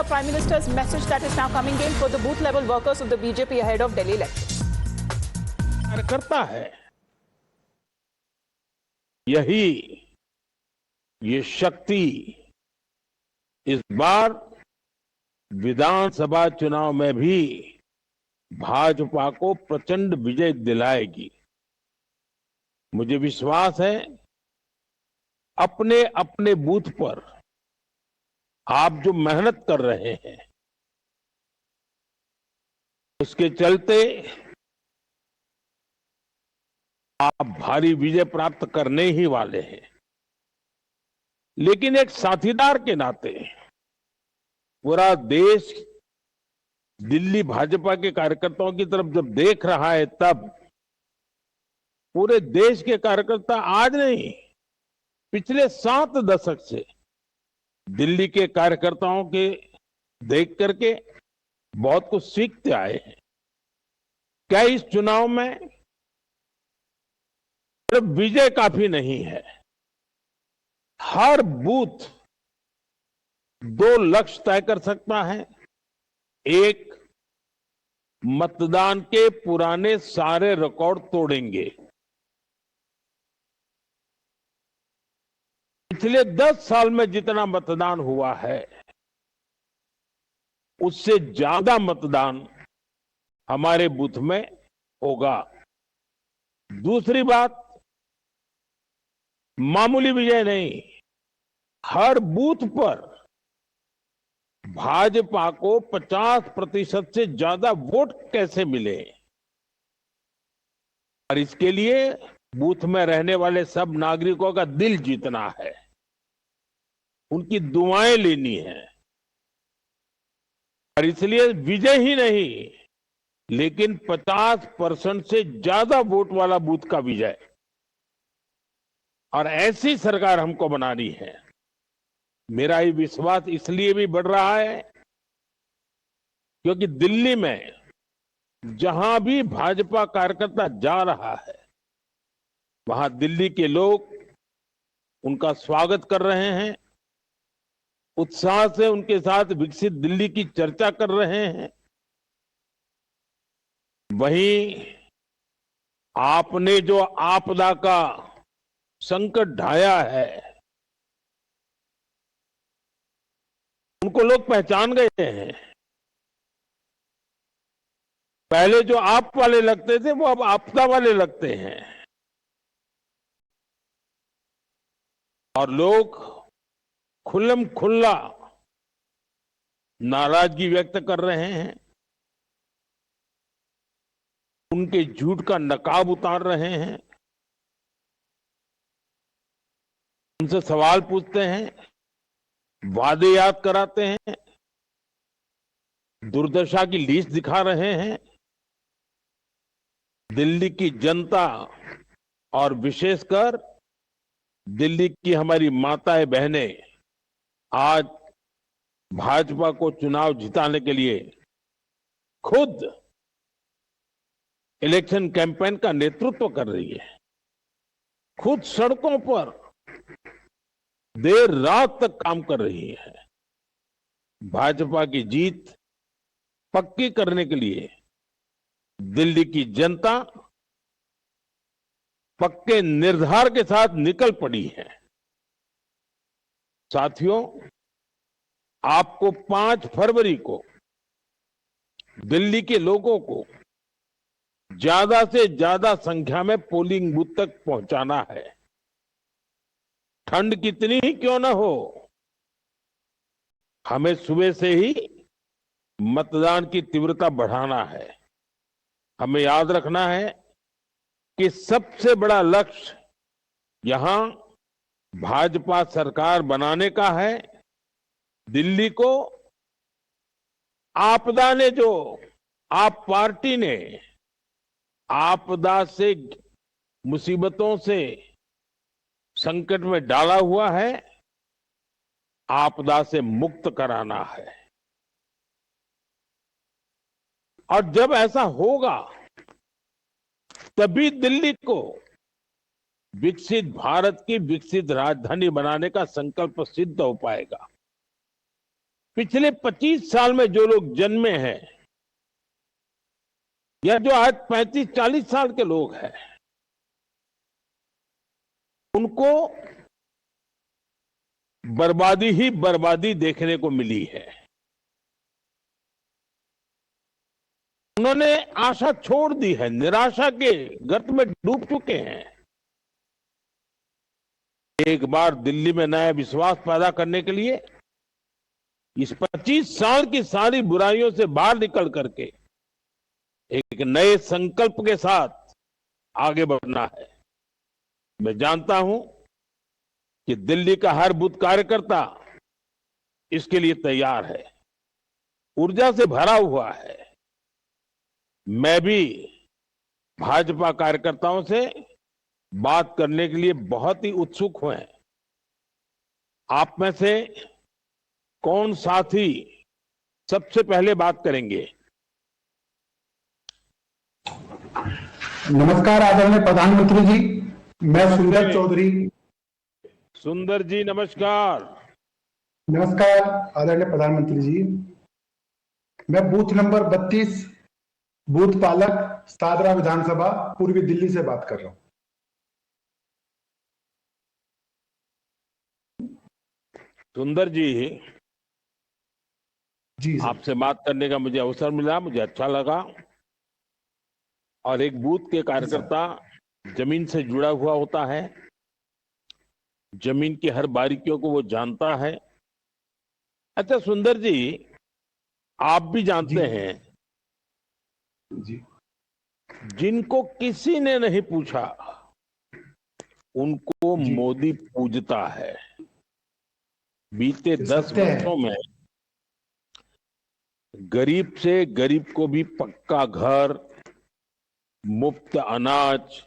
the Prime Minister's message that is now coming in for the booth level workers of the BJP ahead of Delhi elections. करता है यही ये शक्ति इस बार विधानसभा चुनाव में भी भाजपा को प्रचंड विजय दिलाएगी। मुझे विश्वास है अपने अपने बूथ पर आप जो मेहनत कर रहे हैं उसके चलते आप भारी विजय प्राप्त करने ही वाले हैं। लेकिन एक साथीदार के नाते पूरा देश दिल्ली भाजपा के कार्यकर्ताओं की तरफ जब देख रहा है तब पूरे देश के कार्यकर्ता आज नहीं पिछले 7 दशक से दिल्ली के कार्यकर्ताओं के देख करके बहुत कुछ सीखते आए हैं। क्या इस चुनाव में सिर्फ विजय काफी नहीं है, हर बूथ 2 लक्ष्य तय कर सकता है। एक, मतदान के पुराने सारे रिकॉर्ड तोड़ेंगे। पिछले 10 साल में जितना मतदान हुआ है उससे ज्यादा मतदान हमारे बूथ में होगा। दूसरी बात, मामूली विजय नहीं, हर बूथ पर भाजपा को 50% से ज्यादा वोट कैसे मिले और इसके लिए बूथ में रहने वाले सब नागरिकों का दिल जीतना है, उनकी दुआएं लेनी है। और इसलिए विजय ही नहीं लेकिन 50% से ज्यादा वोट वाला बूथ का विजय। और ऐसी सरकार हमको बनानी है। मेरा ये विश्वास इसलिए भी बढ़ रहा है क्योंकि दिल्ली में जहां भी भाजपा कार्यकर्ता जा रहा है वहां दिल्ली के लोग उनका स्वागत कर रहे हैं, उत्साह से उनके साथ विकसित दिल्ली की चर्चा कर रहे हैं। वहीं आपने जो आपदा का संकट ढाया है उनको लोग पहचान गए हैं। पहले जो आप वाले लगते थे वो अब आपदा वाले लगते हैं और लोग खुल्लम खुल्ला नाराजगी व्यक्त कर रहे हैं, उनके झूठ का नकाब उतार रहे हैं, उनसे सवाल पूछते हैं, वादे याद कराते हैं, दुर्दशा की लिस्ट दिखा रहे हैं। दिल्ली की जनता और विशेषकर दिल्ली की हमारी माताएं बहनें आज भाजपा को चुनाव जिताने के लिए खुद इलेक्शन कैंपेन का नेतृत्व कर रही है, खुद सड़कों पर देर रात तक काम कर रही है। भाजपा की जीत पक्की करने के लिए दिल्ली की जनता पक्के निर्धार के साथ निकल पड़ी है। साथियों, आपको 5 फरवरी को दिल्ली के लोगों को ज्यादा से ज्यादा संख्या में पोलिंग बूथ तक पहुंचाना है। ठंड कितनी ही क्यों न हो, हमें सुबह से ही मतदान की तीव्रता बढ़ाना है। हमें याद रखना है कि सबसे बड़ा लक्ष्य यहां भाजपा सरकार बनाने का है। दिल्ली को आपदा ने जो आप पार्टी ने आपदा से मुसीबतों से संकट में डाला हुआ है, आपदा से मुक्त कराना है। और जब ऐसा होगा तभी दिल्ली को विकसित भारत की विकसित राजधानी बनाने का संकल्प सिद्ध हो पाएगा। पिछले 25 साल में जो लोग जन्मे हैं या जो आज 35-40 साल के लोग हैं, उनको बर्बादी ही बर्बादी देखने को मिली है। उन्होंने आशा छोड़ दी है, निराशा के गर्त में डूब चुके हैं। एक बार दिल्ली में नया विश्वास पैदा करने के लिए इस 25 साल की सारी बुराइयों से बाहर निकल करके एक नए संकल्प के साथ आगे बढ़ना है। मैं जानता हूं कि दिल्ली का हर बूथ कार्यकर्ता इसके लिए तैयार है, ऊर्जा से भरा हुआ है। मैं भी भाजपा कार्यकर्ताओं से बात करने के लिए बहुत ही उत्सुक हुए हैं। आप में से कौन साथी सबसे पहले बात करेंगे? नमस्कार आदरणीय प्रधानमंत्री जी, मैं सुंदर चौधरी। सुंदर जी नमस्कार। नमस्कार आदरणीय प्रधानमंत्री जी, मैं बूथ नंबर 32 बूथ पालक सादरा विधानसभा पूर्वी दिल्ली से बात कर रहा हूं। सुंदर जी, आपसे बात करने का मुझे अवसर मिला, मुझे अच्छा लगा। और एक बूथ के कार्यकर्ता जमीन से जुड़ा हुआ होता है, जमीन की हर बारीकियों को वो जानता है। अच्छा सुंदर जी, आप भी जानते हैं जी, जिनको किसी ने नहीं पूछा उनको मोदी पूजता है। बीते 10 वर्षों में गरीब से गरीब को भी पक्का घर, मुफ्त अनाज,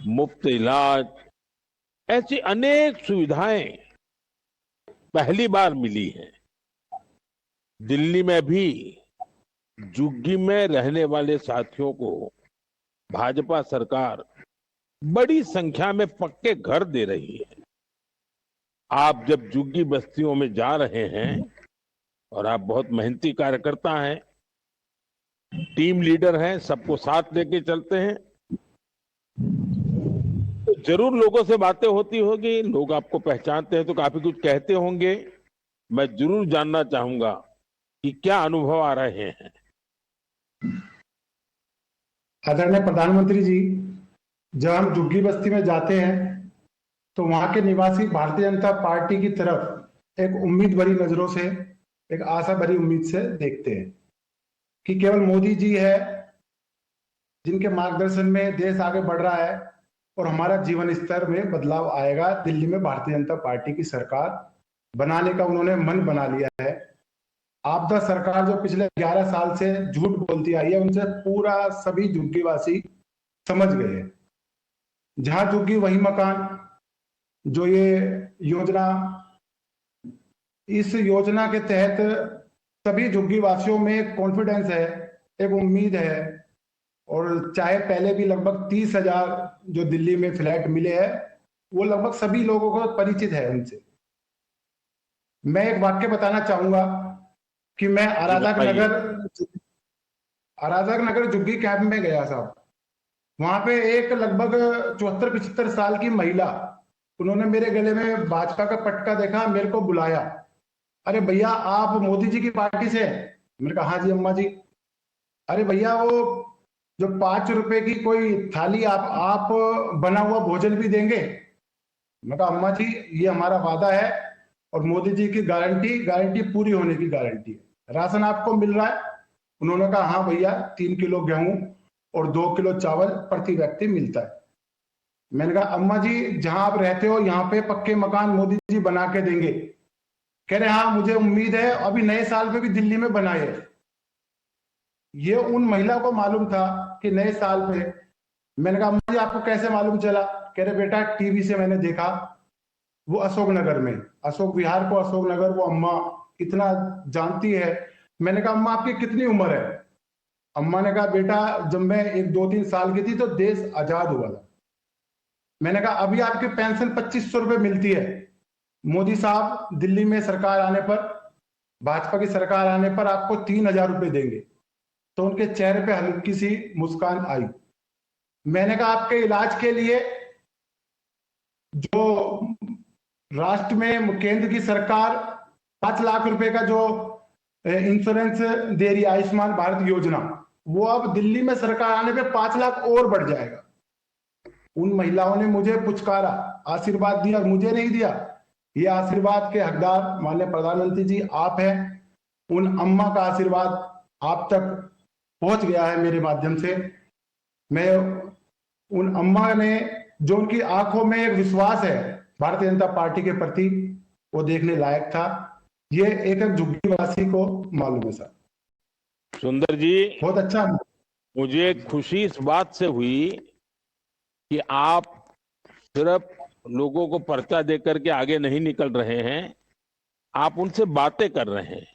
मुफ्त इलाज, ऐसी अनेक सुविधाएं पहली बार मिली हैं। दिल्ली में भी झुग्गी में रहने वाले साथियों को भाजपा सरकार बड़ी संख्या में पक्के घर दे रही है। आप जब झुग्गी बस्तियों में जा रहे हैं और आप बहुत मेहनती कार्यकर्ता हैं, टीम लीडर हैं, सबको साथ लेके चलते हैं, तो जरूर लोगों से बातें होती होगी, लोग आपको पहचानते हैं तो काफी कुछ कहते होंगे। मैं जरूर जानना चाहूंगा कि क्या अनुभव आ रहे हैं। आदरणीय प्रधानमंत्री जी, जब हम झुग्गी बस्ती में जाते हैं तो वहां के निवासी भारतीय जनता पार्टी की तरफ एक उम्मीद भरी नजरों से, एक आशा भरी उम्मीद से देखते हैं कि केवल मोदी जी है जिनके मार्गदर्शन में देश आगे बढ़ रहा है और हमारा जीवन स्तर में बदलाव आएगा। दिल्ली में भारतीय जनता पार्टी की सरकार बनाने का उन्होंने मन बना लिया है। आपदा सरकार जो पिछले 11 साल से झूठ बोलती आई है, उनसे पूरा सभी झुग्गीवासी समझ गए हैं। जहां झुग्गी वही मकान, जो ये योजना, इस योजना के तहत सभी झुग्गी वासियों में एक कॉन्फिडेंस है, एक उम्मीद है। और चाहे पहले भी लगभग 30,000 जो दिल्ली में फ्लैट मिले हैं, वो लगभग सभी लोगों को परिचित है उनसे। मैं एक वाक्य बताना चाहूंगा कि मैं आराधक नगर झुग्गी कैंप में गया साहब। वहां पे एक लगभग 74-75 साल की महिला, उन्होंने मेरे गले में भाजपा का पटका देखा, मेरे को बुलाया, अरे भैया आप मोदी जी की पार्टी से? मैंने कहा हाँ जी अम्मा जी। अरे भैया वो जो 5 रुपए की कोई थाली आप बना हुआ भोजन भी देंगे? मैं कहा अम्मा जी ये हमारा वादा है और मोदी जी की गारंटी पूरी होने की गारंटी है। राशन आपको मिल रहा है? उन्होंने कहा हाँ भैया 3 किलो गेहूं और 2 किलो चावल प्रति व्यक्ति मिलता है। मैंने कहा अम्मा जी जहां आप रहते हो यहाँ पे पक्के मकान मोदी जी बना के देंगे? कह रहे हाँ मुझे उम्मीद है, अभी नए साल पे भी दिल्ली में बनाए। ये उन महिला को मालूम था कि नए साल पे। मैंने कहा अम्मा जी आपको कैसे मालूम चला? कह रहे बेटा टीवी से मैंने देखा, वो अशोक नगर में, अशोक विहार को अशोक नगर, वो अम्मा कितना जानती है। मैंने कहा अम्मा आपकी कितनी उम्र है? अम्मा ने कहा बेटा जब मैं 1-2-3 साल की थी तो देश आजाद हुआ था। मैंने कहा अभी आपकी पेंशन 2500 रुपए मिलती है। मोदी साहब दिल्ली में सरकार आने पर भाजपा की सरकार आने पर आपको 3,000 रुपए देंगे। तो उनके चेहरे पे हल्की सी मुस्कान आई। मैंने कहा आपके इलाज के लिए जो राष्ट्र में केंद्र की सरकार 5 लाख रुपए का जो इंश्योरेंस दे रही है, आयुष्मान भारत योजना, वो अब दिल्ली में सरकार आने पे 5 लाख और बढ़ जाएगा। उन महिलाओं ने मुझे पुचकारा, आशीर्वाद दिया, मुझे नहीं दिया। ये आशीर्वाद के हकदार माननीय प्रधानमंत्री जी आप हैं। उन अम्मा का आशीर्वाद आप तक पहुंच गया है मेरे माध्यम से। मैं उन अम्मा ने जो उनकी आंखों में एक विश्वास है भारतीय जनता पार्टी के प्रति, वो देखने लायक था। ये एक झुग्गी वासी को मालूम है सर। सुंदर जी, बहुत अच्छा। मुझे खुशी इस बात से हुई कि आप सिर्फ लोगों को पर्चा देकर के आगे नहीं निकल रहे हैं, आप उनसे बातें कर रहे हैं,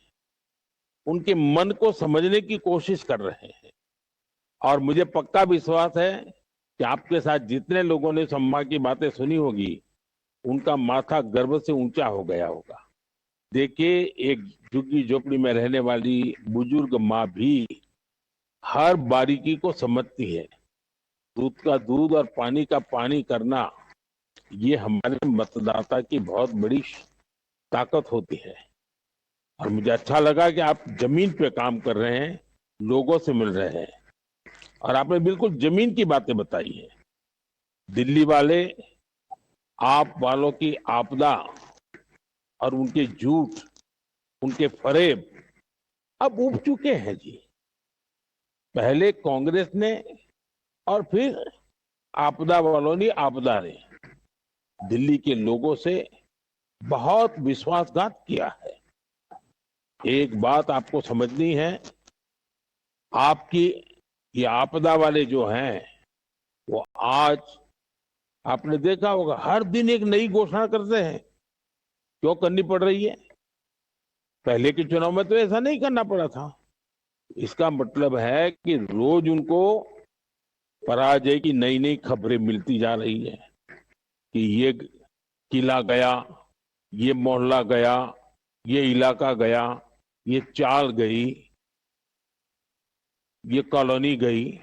उनके मन को समझने की कोशिश कर रहे हैं। और मुझे पक्का विश्वास है कि आपके साथ जितने लोगों ने सम्मा की बातें सुनी होगी, उनका माथा गर्व से ऊंचा हो गया होगा। देखिए, एक झुग्गी झोपड़ी में रहने वाली बुजुर्ग माँ भी हर बारीकी को समझती है। दूध का दूध और पानी का पानी करना, ये हमारे मतदाता की बहुत बड़ी ताकत होती है। और मुझे अच्छा लगा कि आप जमीन पे काम कर रहे हैं, लोगों से मिल रहे हैं, और आपने बिल्कुल जमीन की बातें बताई है। दिल्ली वाले आप वालों की आपदा और उनके झूठ, उनके फरेब अब उब चुके हैं जी। पहले कांग्रेस ने और फिर आपदा वालों ने, आपदा ने दिल्ली के लोगों से बहुत विश्वासघात किया है। एक बात आपको समझनी है, आपकी ये आपदा वाले जो हैं, वो आज आपने देखा होगा हर दिन एक नई घोषणा करते हैं। क्यों करनी पड़ रही है? पहले के चुनाव में तो ऐसा नहीं करना पड़ा था। इसका मतलब है कि रोज उनको पराजय की नई नई खबरें मिलती जा रही है कि ये किला गया, ये मोहल्ला गया, ये इलाका गया, ये चाल गई, ये कॉलोनी गई।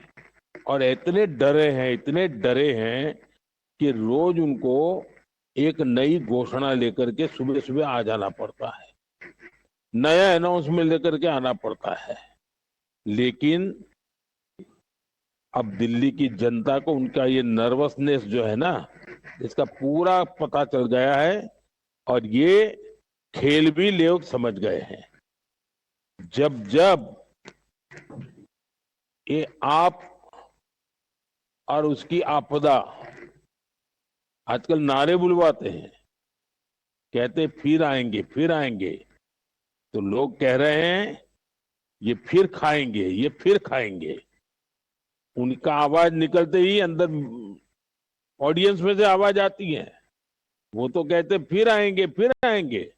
और इतने डरे हैं कि रोज उनको एक नई घोषणा लेकर के सुबह सुबह आ जाना पड़ता है, नया अनाउंसमेंट लेकर के आना पड़ता है। लेकिन अब दिल्ली की जनता को उनका ये नर्वसनेस जो है ना, इसका पूरा पता चल गया है, और ये खेल भी लोग समझ गए हैं। जब जब ये आप और उसकी आपदा, आजकल नारे बुलवाते हैं, कहते फिर आएंगे फिर आएंगे, तो लोग कह रहे हैं ये फिर खाएंगे, ये फिर खाएंगे। उनका आवाज निकलते ही अंदर ऑडियंस में से आवाज आती है, वो तो कहते फिर आएंगे फिर आएंगे,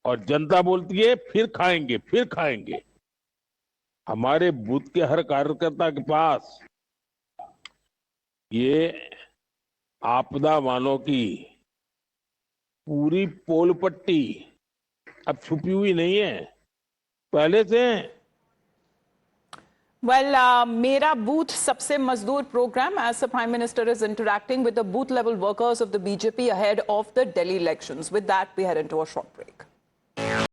और जनता बोलती है फिर खाएंगे फिर खाएंगे। हमारे बूथ के हर कार्यकर्ता के पास ये आपदा वालों की पूरी पोल पट्टी अब छुपी हुई नहीं है, पहले से है। Well, Mera Booth Sabse Mazdoor program, as the Prime Minister is interacting with the booth level workers of the BJP ahead of the Delhi elections. With that, we head into a short break.